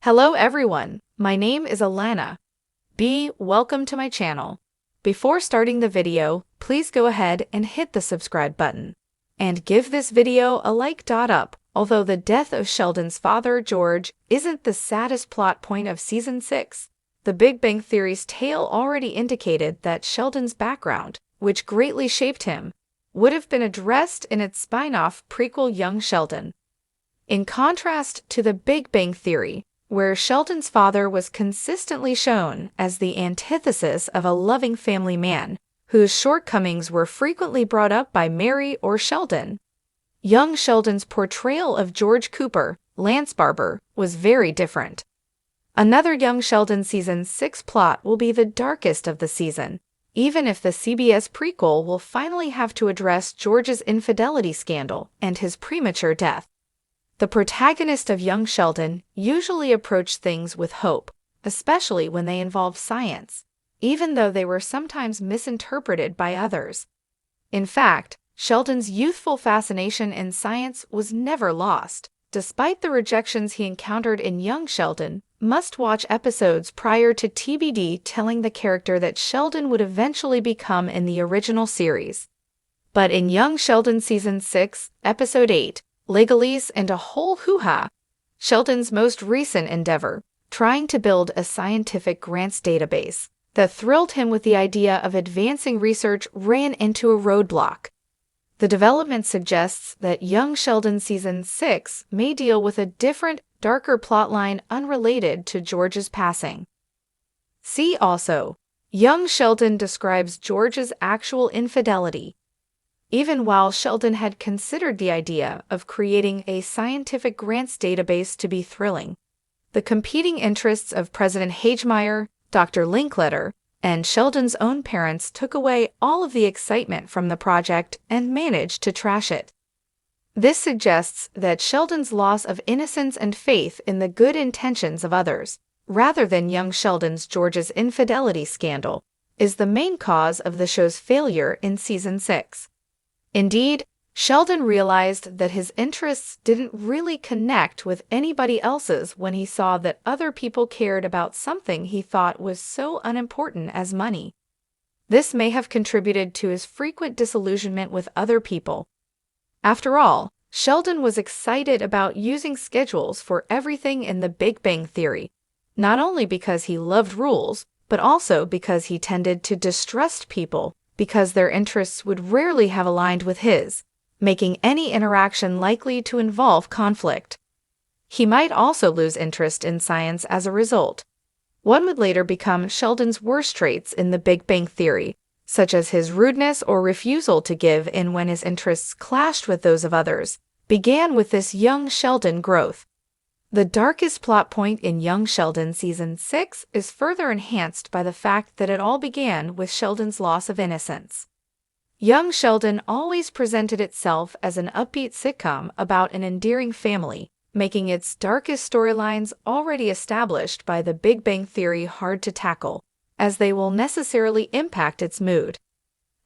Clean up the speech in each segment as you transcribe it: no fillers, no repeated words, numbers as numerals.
Hello everyone, my name is Alana. Welcome to my channel. Before starting the video, please go ahead and hit the subscribe button. And give this video a like. Up. Although the death of Sheldon's father, George, isn't the saddest plot point of Season 6, The Big Bang Theory's tale already indicated that Sheldon's background, which greatly shaped him, would have been addressed in its spin-off prequel Young Sheldon. In contrast to The Big Bang Theory, where Sheldon's father was consistently shown as the antithesis of a loving family man, whose shortcomings were frequently brought up by Mary or Sheldon, young Sheldon's portrayal of George Cooper, Lance Barber, was very different. Another Young Sheldon Season 6 plot will be the darkest of the season, even if the CBS prequel will finally have to address George's infidelity scandal and his premature death. The protagonist of Young Sheldon usually approached things with hope, especially when they involve science, even though they were sometimes misinterpreted by others. In fact, Sheldon's youthful fascination in science was never lost, despite the rejections he encountered in Young Sheldon. Must-watch episodes prior to TBD telling the character that Sheldon would eventually become in the original series. But in Young Sheldon Season 6, Episode 8, Legalese and a whole hoo-ha, Sheldon's most recent endeavor, trying to build a scientific grants database that thrilled him with the idea of advancing research, ran into a roadblock. The development suggests that Young Sheldon Season 6 may deal with a different, darker plotline unrelated to George's passing. See also, Young Sheldon describes George's actual infidelity. Even while Sheldon had considered the idea of creating a scientific grants database to be thrilling, the competing interests of President Hagemeyer, Dr. Linkletter, and Sheldon's own parents took away all of the excitement from the project and managed to trash it. This suggests that Sheldon's loss of innocence and faith in the good intentions of others, rather than young George's infidelity scandal, is the main cause of the show's failure in Season 6. Indeed, Sheldon realized that his interests didn't really connect with anybody else's when he saw that other people cared about something he thought was so unimportant as money. This may have contributed to his frequent disillusionment with other people. After all, Sheldon was excited about using schedules for everything in The Big Bang Theory, not only because he loved rules, but also because he tended to distrust people because their interests would rarely have aligned with his, making any interaction likely to involve conflict. He might also lose interest in science as a result. One would later become Sheldon's worst traits in The Big Bang Theory, such as his rudeness or refusal to give in when his interests clashed with those of others, began with this Young Sheldon growth. The darkest plot point in Young Sheldon Season 6 is further enhanced by the fact that it all began with Sheldon's loss of innocence. Young Sheldon always presented itself as an upbeat sitcom about an endearing family, making its darkest storylines already established by The Big Bang Theory hard to tackle, as they will necessarily impact its mood.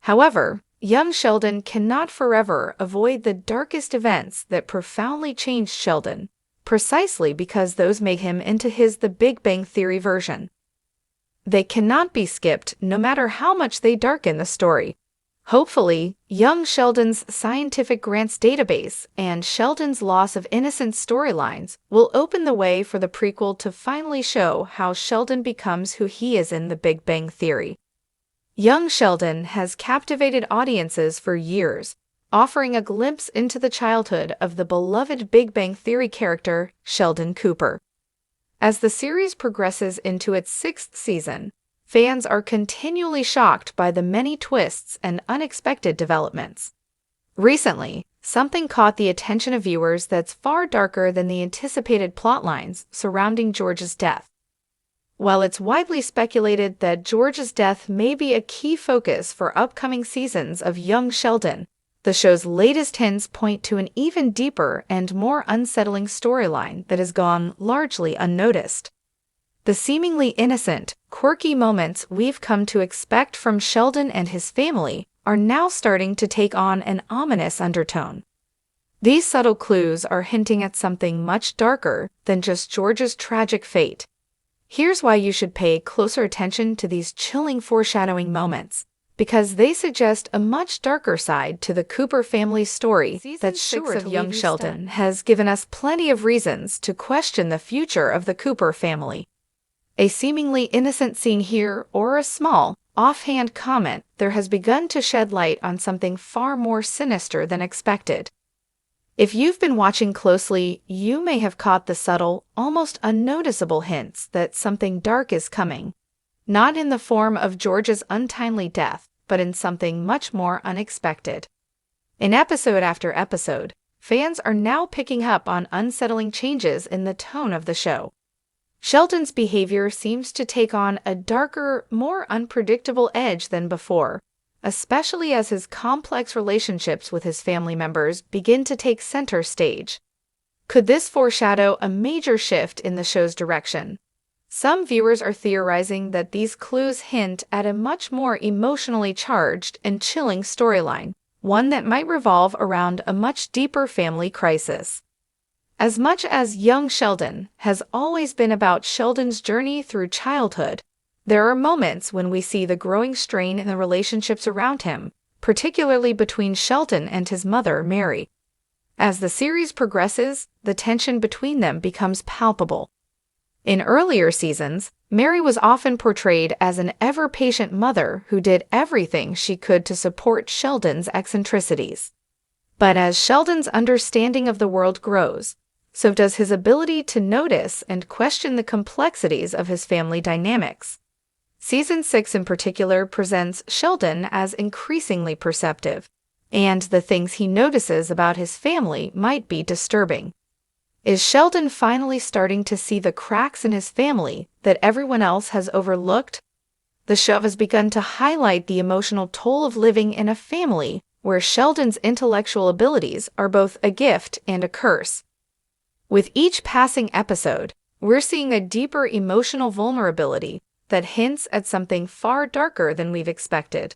However, Young Sheldon cannot forever avoid the darkest events that profoundly changed Sheldon, precisely because those make him into The Big Bang Theory version. They cannot be skipped no matter how much they darken the story. Hopefully, Young Sheldon's scientific grants database and Sheldon's loss of innocence storylines will open the way for the prequel to finally show how Sheldon becomes who he is in The Big Bang Theory. Young Sheldon has captivated audiences for years, offering a glimpse into the childhood of the beloved Big Bang Theory character, Sheldon Cooper. As the series progresses into its 6th season, fans are continually shocked by the many twists and unexpected developments. Recently, something caught the attention of viewers that's far darker than the anticipated plotlines surrounding George's death. While it's widely speculated that George's death may be a key focus for upcoming seasons of Young Sheldon, the show's latest hints point to an even deeper and more unsettling storyline that has gone largely unnoticed. The seemingly innocent, quirky moments we've come to expect from Sheldon and his family are now starting to take on an ominous undertone. These subtle clues are hinting at something much darker than just George's tragic fate. Here's why you should pay closer attention to these chilling foreshadowing moments, because they suggest a much darker side to the Cooper family's story that's sure of young Sheldon has given us plenty of reasons to question the future of the Cooper family. A seemingly innocent scene here or a small, offhand comment there has begun to shed light on something far more sinister than expected. If you've been watching closely, you may have caught the subtle, almost unnoticeable hints that something dark is coming. Not in the form of George's untimely death, but in something much more unexpected. In episode after episode, fans are now picking up on unsettling changes in the tone of the show. Sheldon's behavior seems to take on a darker, more unpredictable edge than before, especially as his complex relationships with his family members begin to take center stage. Could this foreshadow a major shift in the show's direction? Some viewers are theorizing that these clues hint at a much more emotionally charged and chilling storyline, one that might revolve around a much deeper family crisis. As much as Young Sheldon has always been about Sheldon's journey through childhood, there are moments when we see the growing strain in the relationships around him, particularly between Sheldon and his mother, Mary. As the series progresses, the tension between them becomes palpable. In earlier seasons, Mary was often portrayed as an ever-patient mother who did everything she could to support Sheldon's eccentricities. But as Sheldon's understanding of the world grows, so does his ability to notice and question the complexities of his family dynamics. Season 6 in particular presents Sheldon as increasingly perceptive, and the things he notices about his family might be disturbing. Is Sheldon finally starting to see the cracks in his family that everyone else has overlooked? The show has begun to highlight the emotional toll of living in a family where Sheldon's intellectual abilities are both a gift and a curse. With each passing episode, we're seeing a deeper emotional vulnerability that hints at something far darker than we've expected.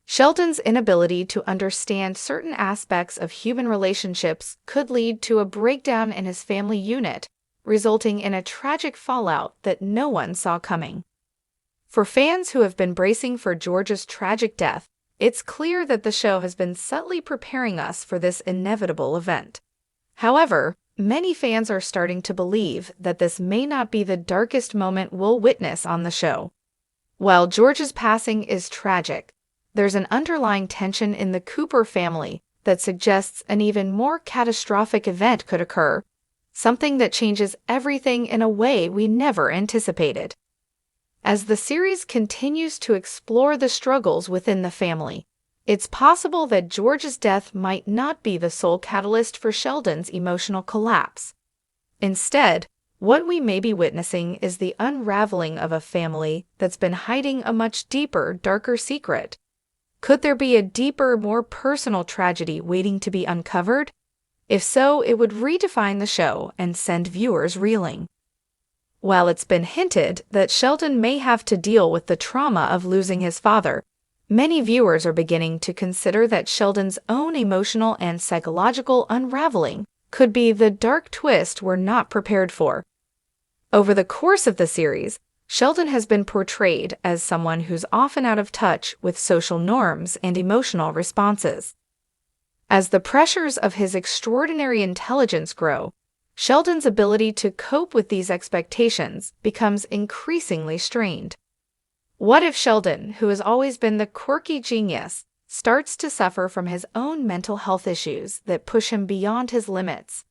Sheldon's inability to understand certain aspects of human relationships could lead to a breakdown in his family unit, resulting in a tragic fallout that no one saw coming. For fans who have been bracing for George's tragic death, it's clear that the show has been subtly preparing us for this inevitable event. However, many fans are starting to believe that this may not be the darkest moment we'll witness on the show. While George's passing is tragic, there's an underlying tension in the Cooper family that suggests an even more catastrophic event could occur, something that changes everything in a way we never anticipated. As the series continues to explore the struggles within the family, it's possible that George's death might not be the sole catalyst for Sheldon's emotional collapse. Instead, what we may be witnessing is the unraveling of a family that's been hiding a much deeper, darker secret. Could there be a deeper, more personal tragedy waiting to be uncovered? If so, it would redefine the show and send viewers reeling. While it's been hinted that Sheldon may have to deal with the trauma of losing his father, many viewers are beginning to consider that Sheldon's own emotional and psychological unraveling could be the dark twist we're not prepared for. Over the course of the series, Sheldon has been portrayed as someone who's often out of touch with social norms and emotional responses. As the pressures of his extraordinary intelligence grow, Sheldon's ability to cope with these expectations becomes increasingly strained. What if Sheldon, who has always been the quirky genius, starts to suffer from his own mental health issues that push him beyond his limits?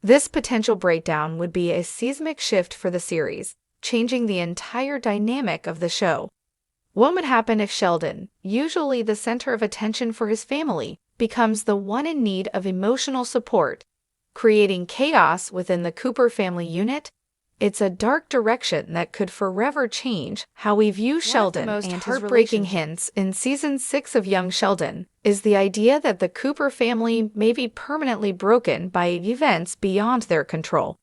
This potential breakdown would be a seismic shift for the series, changing the entire dynamic of the show. What would happen if Sheldon, usually the center of attention for his family, becomes the one in need of emotional support, creating chaos within the Cooper family unit? It's a dark direction that could forever change how we view Sheldon, and his heartbreaking hints in Season 6 of Young Sheldon is the idea that the Cooper family may be permanently broken by events beyond their control.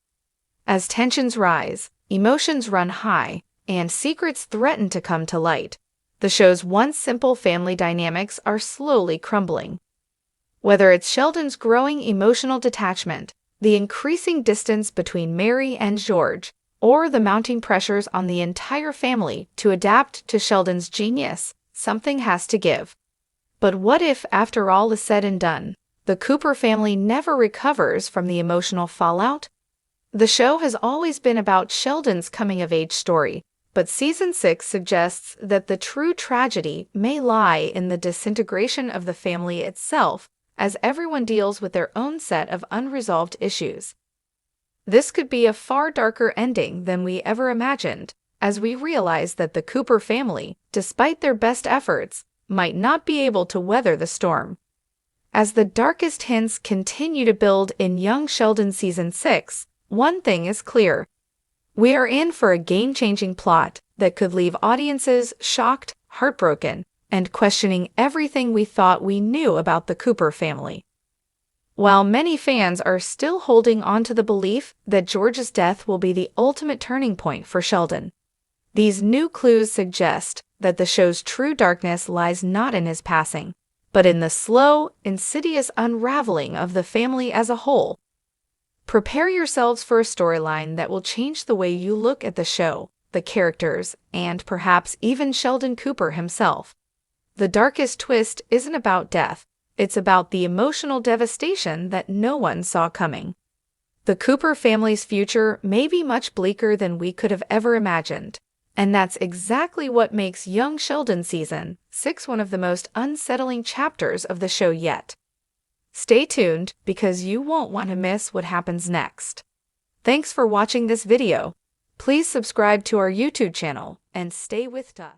As tensions rise, emotions run high, and secrets threaten to come to light, the show's once simple family dynamics are slowly crumbling. Whether it's Sheldon's growing emotional detachment, the increasing distance between Mary and George, or the mounting pressures on the entire family to adapt to Sheldon's genius, something has to give. But what if, after all is said and done, the Cooper family never recovers from the emotional fallout? The show has always been about Sheldon's coming-of-age story, but Season 6 suggests that the true tragedy may lie in the disintegration of the family itself, as everyone deals with their own set of unresolved issues. This could be a far darker ending than we ever imagined, as we realize that the Cooper family, despite their best efforts, might not be able to weather the storm. As the darkest hints continue to build in Young Sheldon Season 6, one thing is clear. We are in for a game-changing plot that could leave audiences shocked, heartbroken, and questioning everything we thought we knew about the Cooper family. While many fans are still holding on to the belief that George's death will be the ultimate turning point for Sheldon, these new clues suggest that the show's true darkness lies not in his passing, but in the slow, insidious unraveling of the family as a whole. Prepare yourselves for a storyline that will change the way you look at the show, the characters, and perhaps even Sheldon Cooper himself. The darkest twist isn't about death. It's about the emotional devastation that no one saw coming. The Cooper family's future may be much bleaker than we could have ever imagined, and that's exactly what makes Young Sheldon Season 6 one of the most unsettling chapters of the show yet. Stay tuned, because you won't want to miss what happens next. Thanks for watching this video. Please subscribe to our YouTube channel and stay with us.